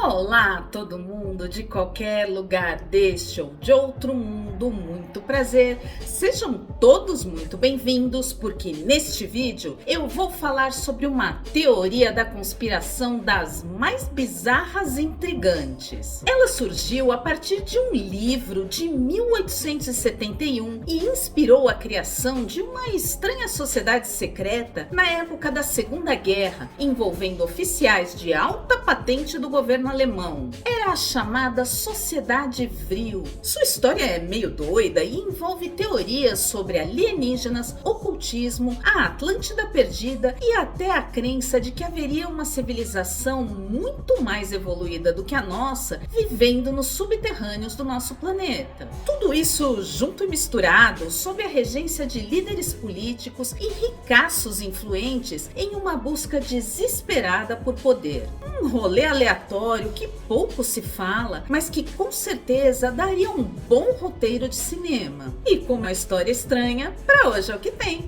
Olá, todo mundo de qualquer lugar deste ou de outro mundo, muito prazer. Sejam todos muito bem-vindos, porque neste vídeo eu vou falar sobre uma teoria da conspiração das mais bizarras e intrigantes. Ela surgiu a partir de um livro de 1871 e inspirou a criação de uma estranha sociedade secreta na época da Segunda Guerra, envolvendo oficiais de alta patente do governo alemão. Era a chamada Sociedade Vril. Sua história é meio doida e envolve teorias sobre alienígenas, ocultismo, a Atlântida perdida e até a crença de que haveria uma civilização muito mais evoluída do que a nossa vivendo nos subterrâneos do nosso planeta. Tudo isso junto e misturado sob a regência de líderes políticos e ricaços influentes em uma busca desesperada por poder. Um rolê aleatório que pouco se fala, mas que com certeza daria um bom roteiro de cinema. E com uma história estranha, pra hoje é o que tem.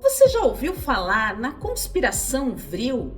Você já ouviu falar na conspiração Vril?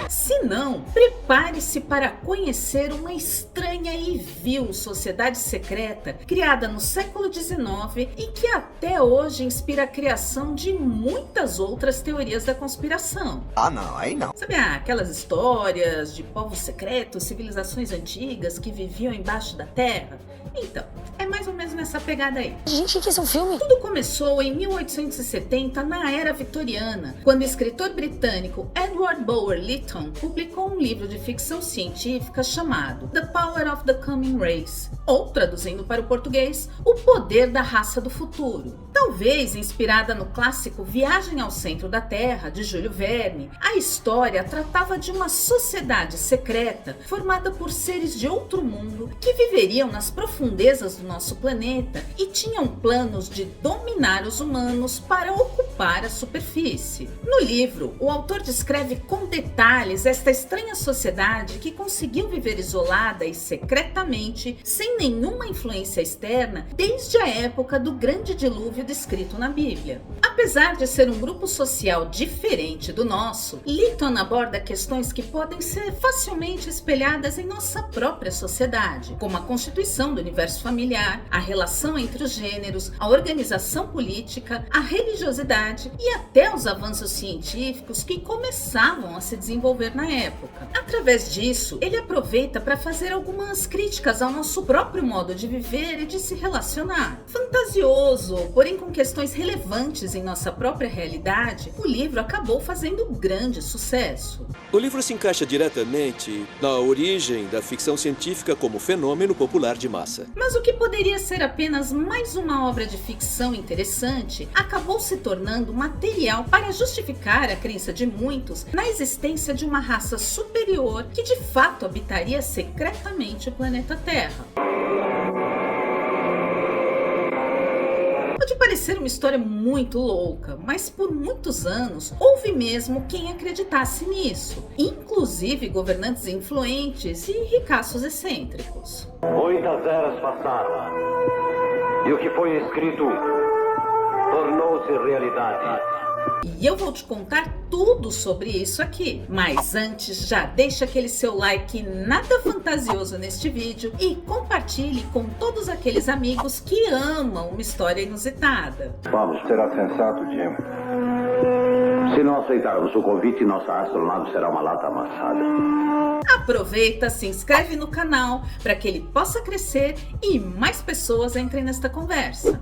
Se não, prepare-se para conhecer uma estranha e vil sociedade secreta criada no século XIX e que até hoje inspira a criação de muitas outras teorias da conspiração. Ah, não, aí não. Sabe aquelas histórias de povos secretos, civilizações antigas que viviam embaixo da terra? Então, é mais ou menos nessa pegada aí. Gente, que é um filme? Tudo começou em 1870, na Era Vitoriana, quando o escritor britânico Edward Bulwer Lytton publicou um livro de ficção científica chamado The Power of the Coming Race, ou, traduzindo para o português, O Poder da Raça do Futuro. Talvez inspirada no clássico Viagem ao Centro da Terra, de Júlio Verne, a história tratava de uma sociedade secreta formada por seres de outro mundo que viveriam nas profundezas do nosso planeta e tinham planos de dominar os humanos para ocupar a superfície. No livro, o autor descreve com detalhes esta estranha sociedade que conseguiu viver isolada e secretamente, sem nenhuma influência externa, desde a época do grande dilúvio descrito na Bíblia. Apesar de ser um grupo social diferente do nosso, Lytton aborda questões que podem ser facilmente espelhadas em nossa própria sociedade, como a constituição do universo familiar, a relação entre os gêneros, a organização política, a religiosidade e até os avanços científicos que começavam a se desenvolver na época. Através disso, ele aproveita para fazer algumas críticas ao nosso próprio modo de viver e de se relacionar. Fantasioso, porém com questões relevantes em nossa própria realidade, o livro acabou fazendo grande sucesso. O livro se encaixa diretamente na origem da ficção científica como fenômeno popular de massa. Mas o que poderia ser apenas mais uma obra de ficção interessante acabou se tornando material para justificar a crença de muitos na existência de uma raça superior que de fato habitaria secretamente o planeta Terra. Pode parecer uma história muito louca, mas por muitos anos houve mesmo quem acreditasse nisso, inclusive governantes influentes e ricaços excêntricos. Muitas eras passaram e o que foi escrito tornou-se realidade. E eu vou te contar tudo sobre isso aqui. Mas antes, já deixa aquele seu like nada fantasioso neste vídeo e compartilhe com todos aqueles amigos que amam uma história inusitada. Vamos, será sensato, Jim. Se não aceitarmos o convite, nossa astronave será uma lata amassada. Aproveita, se inscreve no canal para que ele possa crescer e mais pessoas entrem nesta conversa.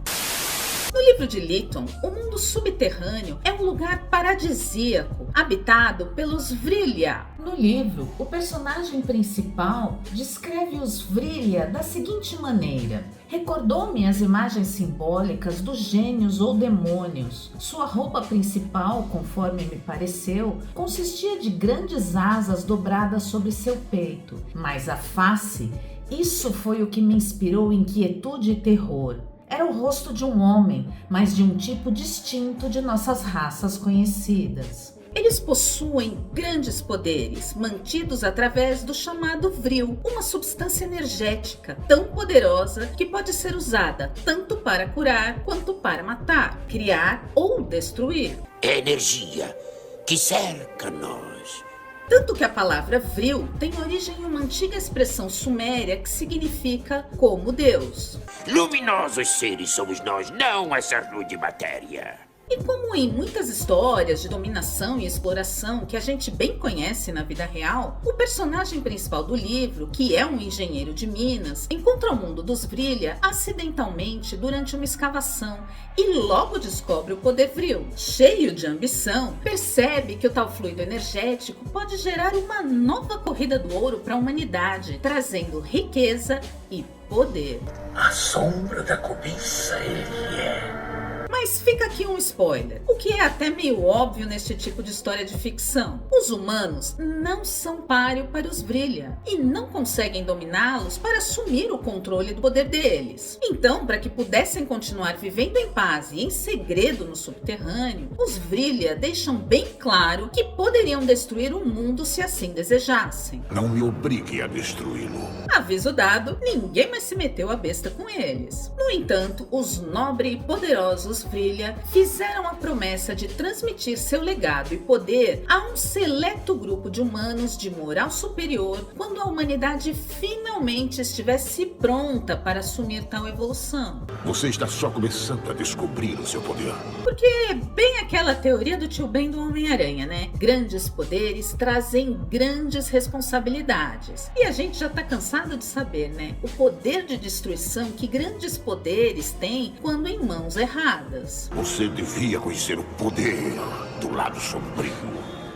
No livro de Lytton, o mundo subterrâneo é um lugar paradisíaco, habitado pelos Vrilya. No livro, o personagem principal descreve os Vrilya da seguinte maneira: recordou-me as imagens simbólicas dos gênios ou demônios. Sua roupa principal, conforme me pareceu, consistia de grandes asas dobradas sobre seu peito, mas a face, isso foi o que me inspirou inquietude e terror. Era o rosto de um homem, mas de um tipo distinto de nossas raças conhecidas. Eles possuem grandes poderes, mantidos através do chamado Vril, uma substância energética tão poderosa que pode ser usada tanto para curar quanto para matar, criar ou destruir. É energia que cerca nós. Tanto que a palavra Vril tem origem em uma antiga expressão suméria que significa como Deus. Luminosos seres somos nós, não essa rude matéria. E como em muitas histórias de dominação e exploração que a gente bem conhece na vida real, o personagem principal do livro, que é um engenheiro de minas, encontra o mundo dos Vrilya acidentalmente durante uma escavação e logo descobre o poder Vril. Cheio de ambição, percebe que o tal fluido energético pode gerar uma nova corrida do ouro para a humanidade, trazendo riqueza e poder. A sombra da cobiça ele é. Mas fica aqui um spoiler, o que é até meio óbvio neste tipo de história de ficção. Os humanos não são páreo para os Vrilya e não conseguem dominá-los para assumir o controle do poder deles. Então, para que pudessem continuar vivendo em paz e em segredo no subterrâneo, os Vrilya deixam bem claro que poderiam destruir o mundo se assim desejassem. Não me obrigue a destruí-lo. Aviso dado, ninguém mais se meteu a besta com eles. No entanto, os nobres e poderosos Vrilya fizeram a promessa de transmitir seu legado e poder a um seleto grupo de humanos de moral superior quando a humanidade finalmente estivesse pronta para assumir tal evolução. Você está só começando a descobrir o seu poder. Porque é bem aquela teoria do tio Ben do Homem-Aranha, né? Grandes poderes trazem grandes responsabilidades. E a gente já tá cansado de saber, né? O poder de destruição que grandes poderes têm quando em mãos erradas. Você devia conhecer o poder do lado sombrio.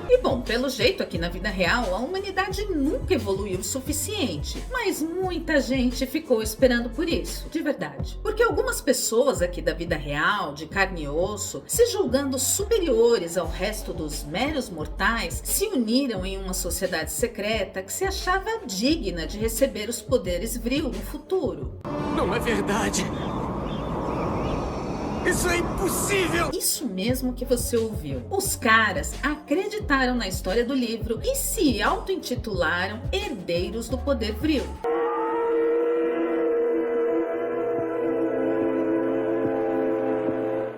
E bom, pelo jeito aqui na vida real, a humanidade nunca evoluiu o suficiente. Mas muita gente ficou esperando por isso, de verdade. Porque algumas pessoas aqui da vida real, de carne e osso, se julgando superiores ao resto dos meros mortais, se uniram em uma sociedade secreta que se achava digna de receber os poderes Vril no futuro. Não é verdade! Isso é impossível! Isso mesmo que você ouviu. Os caras acreditaram na história do livro e se auto-intitularam Herdeiros do Poder Vril.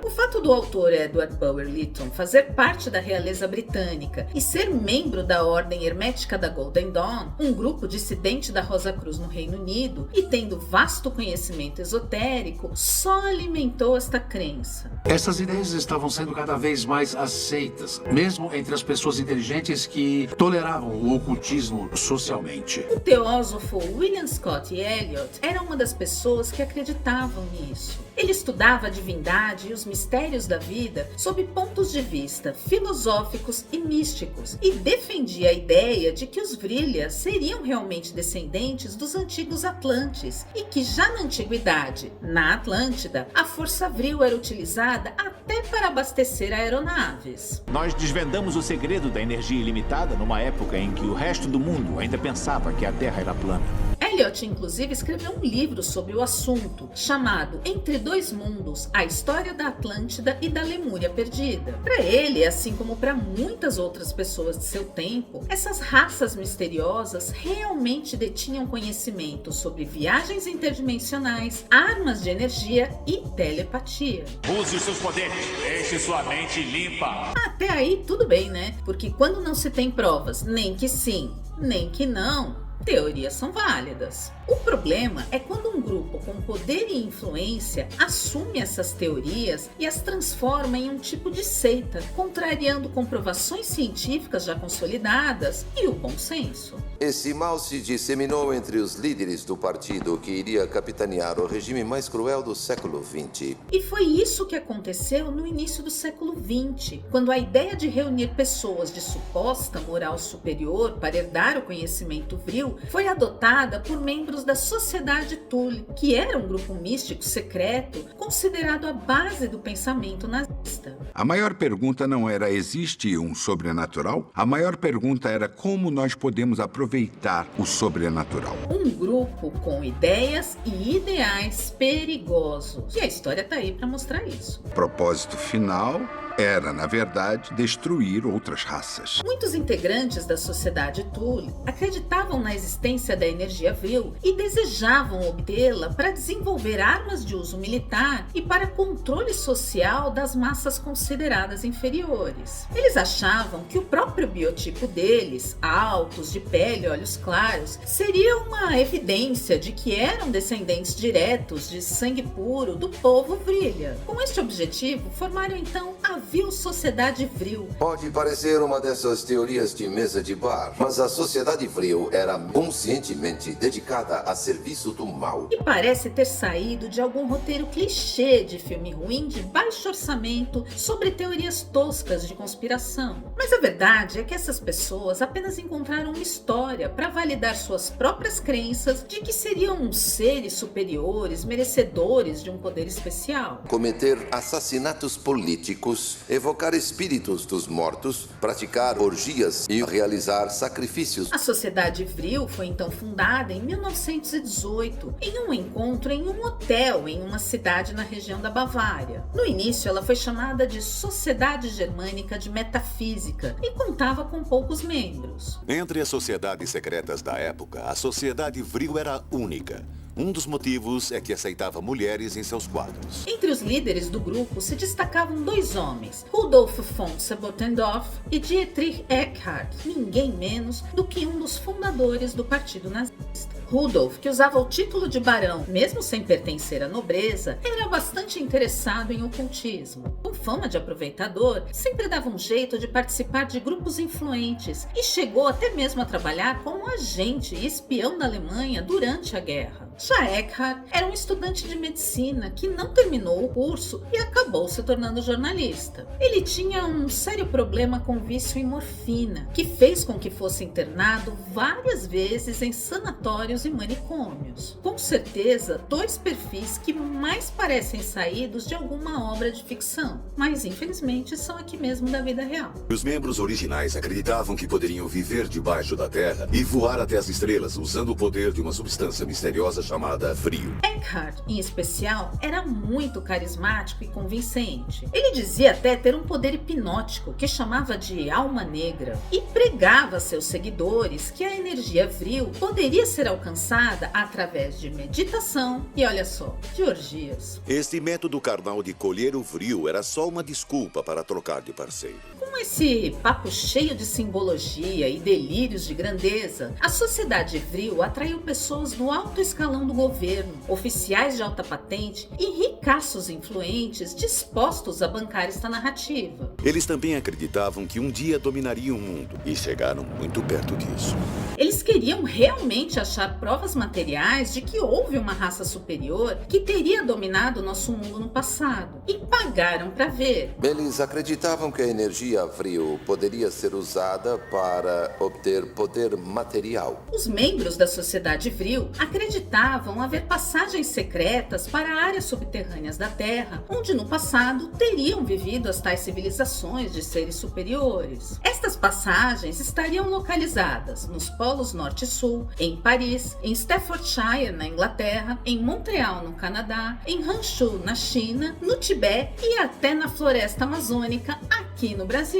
O fato do autor Edward Bulwer Lytton fazer parte da realeza britânica e ser membro da Ordem Hermética da Golden Dawn, um grupo dissidente da Rosa Cruz no Reino Unido, e tendo vasto conhecimento esotérico, só alimentou esta crença. Essas ideias estavam sendo cada vez mais aceitas, mesmo entre as pessoas inteligentes que toleravam o ocultismo socialmente. O teósofo William Scott Elliot era uma das pessoas que acreditavam nisso. Ele estudava a divindade e os mistérios da vida sob pontos de vista filosóficos e místicos e defendia a ideia de que os Vrilya seriam realmente descendentes dos antigos Atlantes e que já na antiguidade, na Atlântida, a força Vril era utilizada até para abastecer aeronaves. Nós desvendamos o segredo da energia ilimitada numa época em que o resto do mundo ainda pensava que a Terra era plana. Elliot, inclusive, escreveu um livro sobre o assunto, chamado Entre Dois Mundos, a história da Atlântida e da Lemúria perdida. Para ele, assim como para muitas outras pessoas de seu tempo, essas raças misteriosas realmente detinham conhecimento sobre viagens interdimensionais, armas de energia e telepatia. Use os seus poderes, deixe sua mente limpa. Até aí tudo bem, né? Porque quando não se tem provas, nem que sim, nem que não, teorias são válidas. O problema é quando um grupo com poder e influência assume essas teorias e as transforma em um tipo de seita, contrariando comprovações científicas já consolidadas e o bom senso. Esse mal se disseminou entre os líderes do partido que iria capitanear o regime mais cruel do século XX. E foi isso que aconteceu no início do século XX, quando a ideia de reunir pessoas de suposta moral superior para herdar o conhecimento Vril foi adotada por membros da Sociedade Thule, que era um grupo místico secreto considerado a base do pensamento nazista. A maior pergunta não era existe um sobrenatural? A maior pergunta era como nós podemos aproveitar o sobrenatural. Um grupo com ideias e ideais perigosos. E a história tá aí para mostrar isso. O propósito final era, na verdade, destruir outras raças. Muitos integrantes da sociedade Thule acreditavam na existência da energia vril e desejavam obtê-la para desenvolver armas de uso militar e para controle social das massas consideradas inferiores. Eles achavam que o próprio biotipo deles, altos, de pele e olhos claros, seria uma evidência de que eram descendentes diretos de sangue puro do povo Vrilha. Com este objetivo, formaram então a Vil Sociedade Vril. Pode parecer uma dessas teorias de mesa de bar, mas a Sociedade Vril era conscientemente dedicada a serviço do mal. E parece ter saído de algum roteiro clichê de filme ruim de baixo orçamento sobre teorias toscas de conspiração. Mas a verdade é que essas pessoas apenas encontraram uma história para validar suas próprias crenças de que seriam seres superiores, merecedores de um poder especial. Cometer assassinatos políticos, evocar espíritos dos mortos, praticar orgias e realizar sacrifícios. A Sociedade Vril foi então fundada em 1918, em um encontro em um hotel em uma cidade na região da Bavária. No início, ela foi chamada de Sociedade Germânica de Metafísica e contava com poucos membros. Entre as sociedades secretas da época, a Sociedade Vril era única. Um dos motivos é que aceitava mulheres em seus quadros. Entre os líderes do grupo se destacavam dois homens, Rudolf von Sebortendorf e Dietrich Eckart, ninguém menos do que um dos fundadores do Partido Nazista. Rudolf, que usava o título de barão, mesmo sem pertencer à nobreza, era bastante interessado em ocultismo. Com fama de aproveitador, sempre dava um jeito de participar de grupos influentes e chegou até mesmo a trabalhar como agente e espião da Alemanha durante a guerra. Já Eckhart era um estudante de medicina que não terminou o curso e acabou se tornando jornalista. Ele tinha um sério problema com vício em morfina, que fez com que fosse internado várias vezes em sanatórios e manicômios. Com certeza, dois perfis que mais parecem saídos de alguma obra de ficção, mas infelizmente são aqui mesmo da vida real. Os membros originais acreditavam que poderiam viver debaixo da terra e voar até as estrelas usando o poder de uma substância misteriosa chamada frio. Eckhart, em especial, era muito carismático e convincente. Ele dizia até ter um poder hipnótico que chamava de alma negra e pregava a seus seguidores que a energia vril poderia ser alcançada através de meditação e, olha só, de orgias. Este método carnal de colher o vril era só uma desculpa para trocar de parceiro. Com esse papo cheio de simbologia e delírios de grandeza, a Sociedade Vril atraiu pessoas do alto escalão do governo, oficiais de alta patente e ricaços influentes dispostos a bancar esta narrativa. Eles também acreditavam que um dia dominariam o mundo e chegaram muito perto disso. Eles queriam realmente achar provas materiais de que houve uma raça superior que teria dominado o nosso mundo no passado e pagaram para ver. Eles acreditavam que a energia vril poderia ser usada para obter poder material. Os membros da Sociedade Vril acreditavam haver passagens secretas para áreas subterrâneas da Terra, onde no passado teriam vivido as tais civilizações de seres superiores. Estas passagens estariam localizadas nos polos Norte e Sul, em Paris, em Staffordshire, na Inglaterra, em Montreal, no Canadá, em Hangzhou, na China, no Tibete e até na floresta amazônica, aqui no Brasil.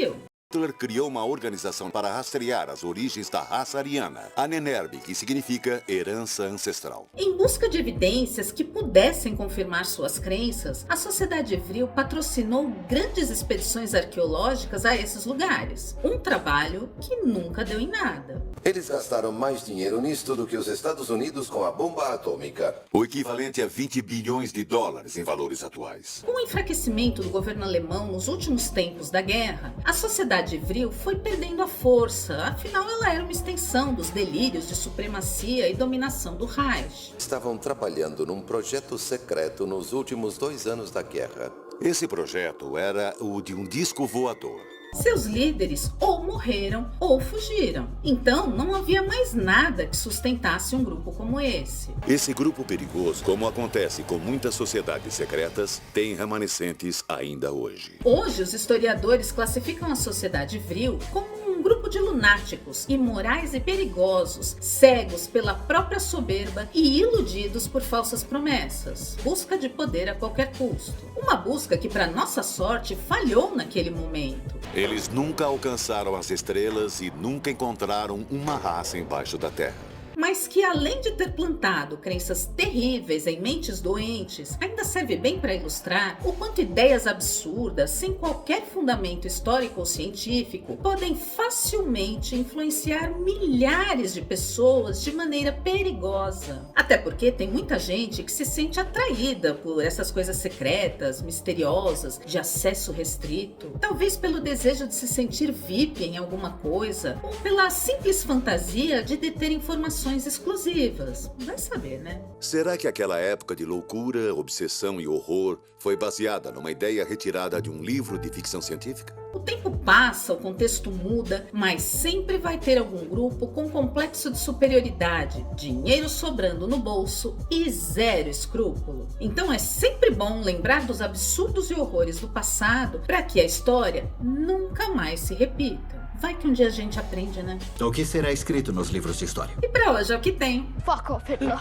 Hitler criou uma organização para rastrear as origens da raça ariana, a Nenerbe, que significa herança ancestral. Em busca de evidências que pudessem confirmar suas crenças, a Sociedade Vril patrocinou grandes expedições arqueológicas a esses lugares. Um trabalho que nunca deu em nada. Eles gastaram mais dinheiro nisto do que os Estados Unidos com a bomba atômica. O equivalente a 20 bilhões de dólares em valores atuais. Com o enfraquecimento do governo alemão nos últimos tempos da guerra, a Sociedade Vril foi perdendo a força, afinal ela era uma extensão dos delírios de supremacia e dominação do Reich. Estavam trabalhando num projeto secreto nos últimos 2 anos da guerra. Esse projeto era o de um disco voador. Seus líderes ou morreram ou fugiram. Então não havia mais nada que sustentasse um grupo como esse. Esse grupo perigoso, como acontece com muitas sociedades secretas, tem remanescentes ainda hoje. Hoje os historiadores classificam a Sociedade Vril como um grupo grupo de lunáticos, imorais e perigosos, cegos pela própria soberba e iludidos por falsas promessas. Busca de poder a qualquer custo. Uma busca que, para nossa sorte, falhou naquele momento. Eles nunca alcançaram as estrelas e nunca encontraram uma raça embaixo da Terra. Mas que, além de ter plantado crenças terríveis em mentes doentes, ainda serve bem para ilustrar o quanto ideias absurdas, sem qualquer fundamento histórico ou científico, podem facilmente influenciar milhares de pessoas de maneira perigosa. Até porque tem muita gente que se sente atraída por essas coisas secretas, misteriosas, de acesso restrito, talvez pelo desejo de se sentir VIP em alguma coisa, ou pela simples fantasia de deter informações exclusivas. Vai saber, né? Será que aquela época de loucura, obsessão e horror foi baseada numa ideia retirada de um livro de ficção científica? O tempo passa, o contexto muda, mas sempre vai ter algum grupo com complexo de superioridade, dinheiro sobrando no bolso e zero escrúpulo. Então é sempre bom lembrar dos absurdos e horrores do passado para que a história nunca mais se repita. Vai que um dia a gente aprende, né? O que será escrito nos livros de história? E pra hoje é o que tem. Fuck off, Hitler.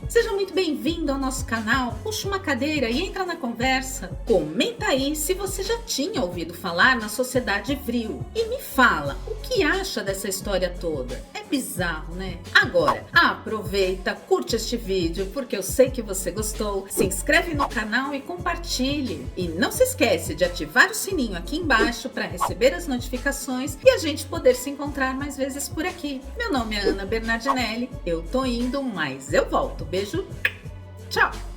Seja muito bem-vindo ao nosso canal, puxa uma cadeira e entra na conversa. Comenta aí se você já tinha ouvido falar na Sociedade Vril. E me fala, o que acha dessa história toda? É bizarro, né? Agora, aproveita, curte este vídeo, porque eu sei que você gostou. Se inscreve no canal e compartilhe. E não se esquece de ativar o sininho aqui embaixo para receber as notificações e a gente poder se encontrar mais vezes por aqui. Meu nome é Ana Bernardinelli, eu tô indo, mas eu volto. Beijo, tchau!